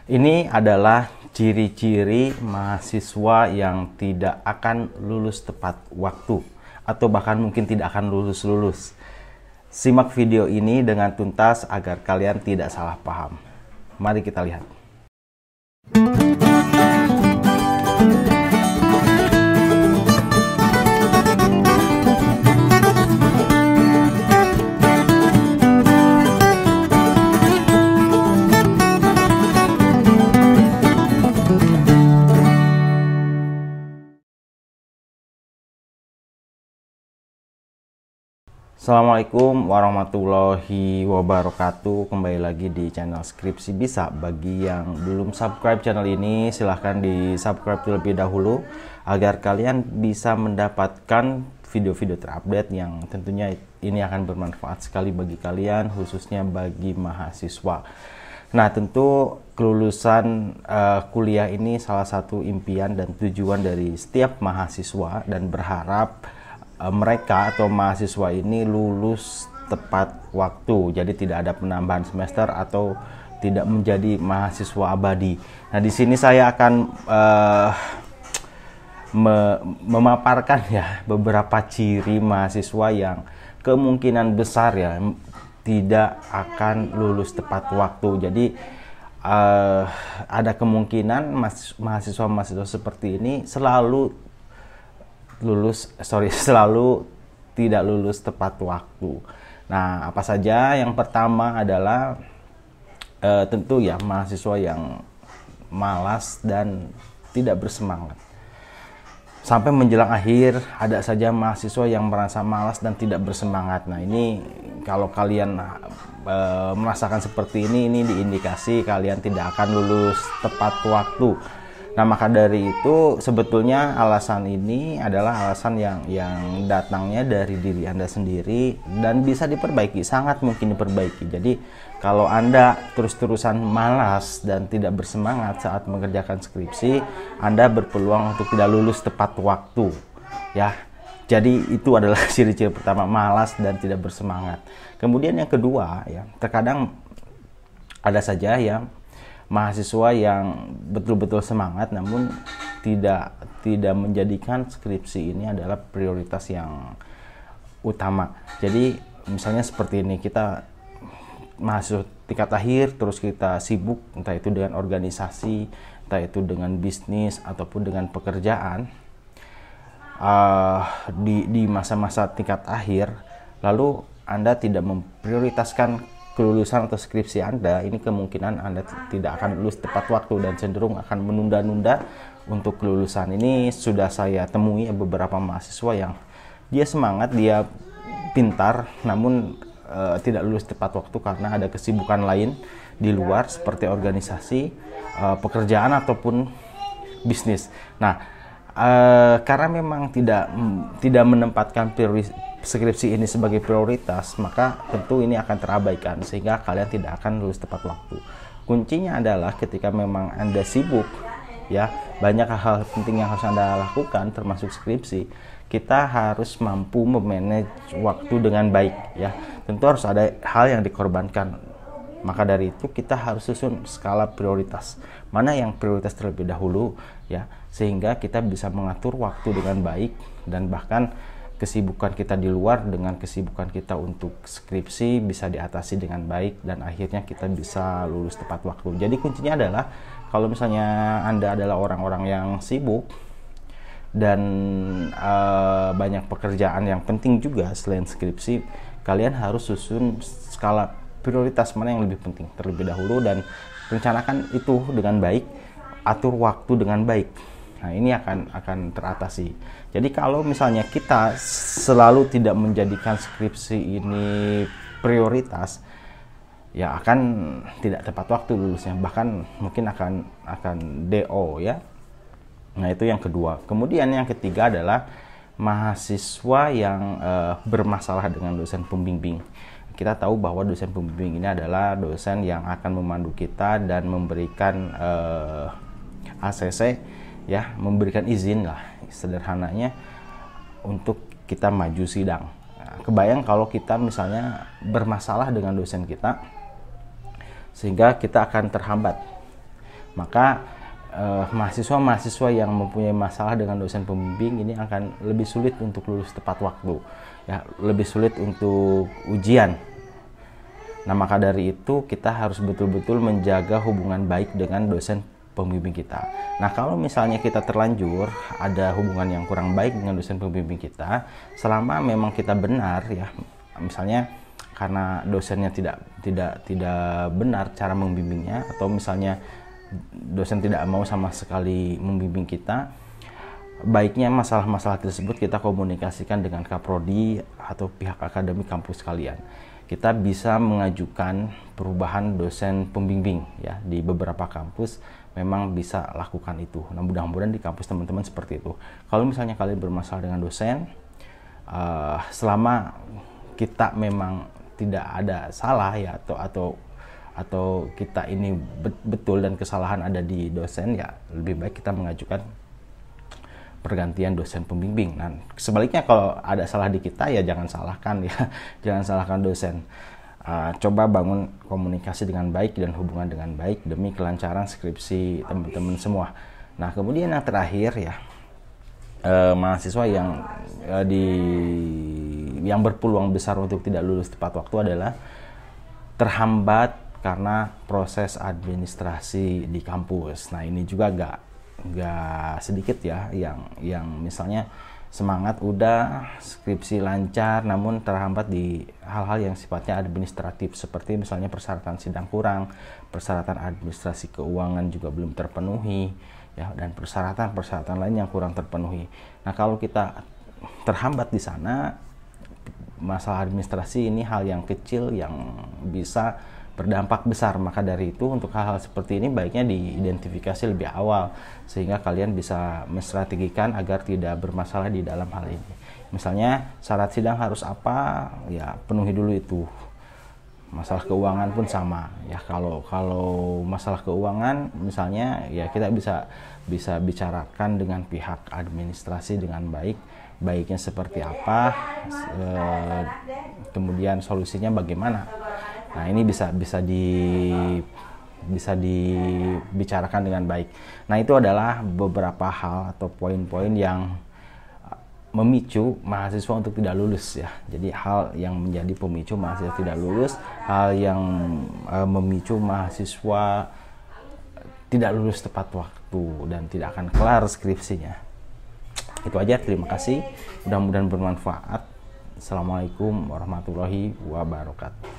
Ini adalah ciri-ciri mahasiswa yang tidak akan lulus tepat waktu atau bahkan mungkin tidak akan lulus. Simak video ini dengan tuntas agar kalian tidak salah paham. Mari kita lihat. Assalamualaikum warahmatullahi wabarakatuh. Kembali lagi di channel Skripsi Bisa. Bagi yang belum subscribe channel ini, silahkan di subscribe terlebih dahulu agar kalian bisa mendapatkan video-video terupdate yang tentunya ini akan bermanfaat sekali bagi kalian, khususnya bagi mahasiswa. Nah, tentu kelulusan kuliah ini salah satu impian dan tujuan dari setiap mahasiswa, dan berharap mereka atau mahasiswa ini lulus tepat waktu, jadi tidak ada penambahan semester atau tidak menjadi mahasiswa abadi. Nah, di sini saya akan memaparkan ya beberapa ciri mahasiswa yang kemungkinan besar ya tidak akan lulus tepat waktu. Jadi ada kemungkinan mahasiswa seperti ini selalu tidak lulus tepat waktu. Nah, apa saja? Yang pertama adalah tentu ya mahasiswa yang malas dan tidak bersemangat. Sampai menjelang akhir ada saja mahasiswa yang merasa malas dan tidak bersemangat. Nah, ini kalau kalian merasakan seperti ini diindikasi kalian tidak akan lulus tepat waktu. Nah, maka dari itu sebetulnya alasan ini adalah alasan yang datangnya dari diri Anda sendiri dan bisa diperbaiki, sangat mungkin diperbaiki. Jadi kalau Anda terus-terusan malas dan tidak bersemangat saat mengerjakan skripsi, Anda berpeluang untuk tidak lulus tepat waktu. Ya, jadi itu adalah ciri-ciri pertama, malas dan tidak bersemangat. Kemudian yang kedua ya, terkadang ada saja ya mahasiswa yang betul-betul semangat namun tidak menjadikan skripsi ini adalah prioritas yang utama. Jadi misalnya seperti ini, kita mahasiswa tingkat akhir terus kita sibuk entah itu dengan organisasi, entah itu dengan bisnis ataupun dengan pekerjaan di masa-masa tingkat akhir, lalu Anda tidak memprioritaskan kelulusan atau skripsi Anda, ini kemungkinan Anda tidak akan lulus tepat waktu dan cenderung akan menunda-nunda untuk kelulusan. Ini sudah saya temui beberapa mahasiswa yang dia semangat, dia pintar, namun tidak lulus tepat waktu karena ada kesibukan lain di luar seperti organisasi, pekerjaan ataupun bisnis. Nah, karena memang tidak menempatkan skripsi ini sebagai prioritas, maka tentu ini akan terabaikan sehingga kalian tidak akan lulus tepat waktu. Kuncinya adalah ketika memang Anda sibuk ya, banyak hal penting yang harus Anda lakukan termasuk skripsi, kita harus mampu memanage waktu dengan baik ya. Tentu harus ada hal yang dikorbankan. Maka dari itu kita harus susun skala prioritas. Mana yang prioritas terlebih dahulu ya, sehingga kita bisa mengatur waktu dengan baik, dan bahkan kesibukan kita di luar dengan kesibukan kita untuk skripsi bisa diatasi dengan baik dan akhirnya kita bisa lulus tepat waktu. Jadi kuncinya adalah kalau misalnya Anda adalah orang-orang yang sibuk dan banyak pekerjaan yang penting juga selain skripsi, kalian harus susun skala prioritas mana yang lebih penting terlebih dahulu dan rencanakan itu dengan baik, atur waktu dengan baik. Nah, ini akan teratasi. Jadi kalau misalnya kita selalu tidak menjadikan skripsi ini prioritas, ya akan tidak tepat waktu lulusnya, bahkan mungkin akan DO ya. Nah, itu yang kedua. Kemudian yang ketiga adalah mahasiswa yang bermasalah dengan dosen pembimbing. Kita tahu bahwa dosen pembimbing ini adalah dosen yang akan memandu kita dan memberikan ACC ya, memberikan izin lah sederhananya untuk kita maju sidang. Nah, kebayang kalau kita misalnya bermasalah dengan dosen kita sehingga kita akan terhambat Maka mahasiswa-mahasiswa yang mempunyai masalah dengan dosen pembimbing ini akan lebih sulit untuk lulus tepat waktu, ya, lebih sulit untuk ujian. Nah, maka dari itu kita harus betul-betul menjaga hubungan baik dengan dosen pembimbing kita. Nah, kalau misalnya kita terlanjur ada hubungan yang kurang baik dengan dosen pembimbing kita, selama memang kita benar, ya, misalnya karena dosennya tidak benar cara membimbingnya, atau misalnya dosen tidak mau sama sekali membimbing kita, baiknya masalah-masalah tersebut kita komunikasikan dengan kaprodi atau pihak akademik kampus kalian. Kita bisa mengajukan perubahan dosen pembimbing, ya, di beberapa kampus memang bisa lakukan itu. Nah, mudah-mudahan di kampus teman-teman seperti itu. Kalau misalnya kalian bermasalah dengan dosen, selama kita memang tidak ada salah, ya, atau kita ini betul dan kesalahan ada di dosen, ya lebih baik kita mengajukan pergantian dosen pembimbing. Nah, sebaliknya kalau ada salah di kita, ya jangan salahkan, ya jangan salahkan dosen. Coba bangun komunikasi dengan baik dan hubungan dengan baik demi kelancaran skripsi teman-teman semua. Nah, kemudian yang terakhir, ya, mahasiswa yang berpeluang besar untuk tidak lulus tepat waktu adalah terhambat karena proses administrasi di kampus. Nah, ini juga gak sedikit, ya, yang misalnya semangat udah skripsi lancar namun terhambat di hal-hal yang sifatnya administratif, seperti misalnya persyaratan sidang kurang, persyaratan administrasi keuangan juga belum terpenuhi, ya, dan persyaratan lain yang kurang terpenuhi. Nah, kalau kita terhambat di sana, masalah administrasi ini hal yang kecil yang bisa berdampak besar. Maka dari itu, untuk hal-hal seperti ini baiknya diidentifikasi lebih awal sehingga kalian bisa menstrategikan agar tidak bermasalah di dalam hal ini. Misalnya syarat sidang harus apa, ya penuhi dulu itu. Masalah keuangan pun sama, ya. Kalau masalah keuangan misalnya, ya kita bisa bicarakan dengan pihak administrasi dengan baiknya seperti apa, kemudian solusinya bagaimana. Nah, ini bisa dibicarakan dengan baik. Nah, itu adalah beberapa hal atau poin-poin yang memicu mahasiswa untuk tidak lulus, ya. Jadi hal yang menjadi pemicu mahasiswa tidak lulus, hal yang memicu mahasiswa tidak lulus tepat waktu dan tidak akan kelar skripsinya. Itu aja, terima kasih. Mudah-mudahan bermanfaat. Assalamualaikum warahmatullahi wabarakatuh.